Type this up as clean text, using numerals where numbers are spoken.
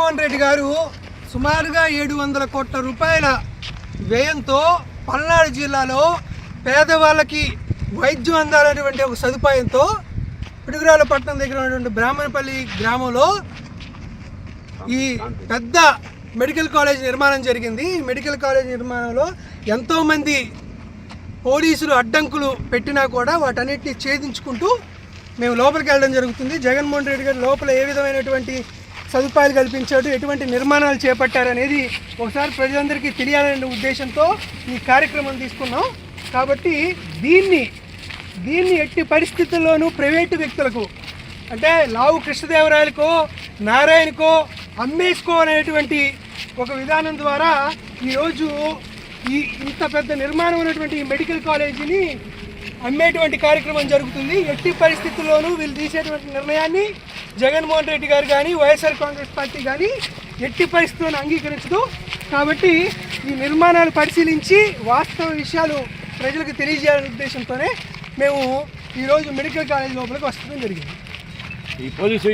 జగన్మోహన్ రెడ్డి గారు సుమారుగా 700 కోట్ల రూపాయల వ్యయంతో పల్నాడు జిల్లాలో పేదవాళ్ళకి వైద్యం అందాలనేటువంటి ఒక సదుపాయంతో పిడుగురాల పట్టణం దగ్గర ఉన్నటువంటి బ్రాహ్మణపల్లి గ్రామంలో ఈ పెద్ద మెడికల్ కాలేజ్ నిర్మాణం జరిగింది. ఈ మెడికల్ కాలేజ్ నిర్మాణంలో ఎంతోమంది పోలీసులు అడ్డంకులు పెట్టినా కూడా వాటన్నిటిని ఛేదించుకుంటూ మేము లోపలికి వెళ్ళడం జరుగుతుంది. జగన్మోహన్ రెడ్డి గారు లోపల ఏ విధమైనటువంటి సదుపాయాలు కల్పించాడు, ఎటువంటి నిర్మాణాలు చేపట్టారనేది ఒకసారి ప్రజలందరికీ తెలియాలనే ఉద్దేశంతో ఈ కార్యక్రమం తీసుకున్నాం. కాబట్టి దీన్ని ఎట్టి పరిస్థితుల్లోనూ ప్రైవేటు వ్యక్తులకు అంటే లావు కృష్ణదేవరాయలకో నారాయణకో అమ్మేసుకోవాలనేటువంటి ఒక విధానం ద్వారా ఈరోజు ఇంత పెద్ద నిర్మాణం ఉన్నటువంటి ఈ మెడికల్ కాలేజీని అమ్మేటువంటి కార్యక్రమం జరుగుతుంది. ఎట్టి పరిస్థితుల్లోనూ వీళ్ళు తీసేటువంటి నిర్ణయాన్ని జగన్మోహన్ రెడ్డి గారు కానీ వైఎస్ఆర్ కాంగ్రెస్ పార్టీ కానీ ఎట్టి పరిస్థితులను అంగీకరించదు. కాబట్టి ఈ నిర్మాణాలు పరిశీలించి వాస్తవ విషయాలు ప్రజలకు తెలియజేయాలనే ఉద్దేశంతోనే మేము ఈరోజు మెడికల్ కాలేజ్ లోపలికి వస్తడం జరిగింది. ఈ పోలీసు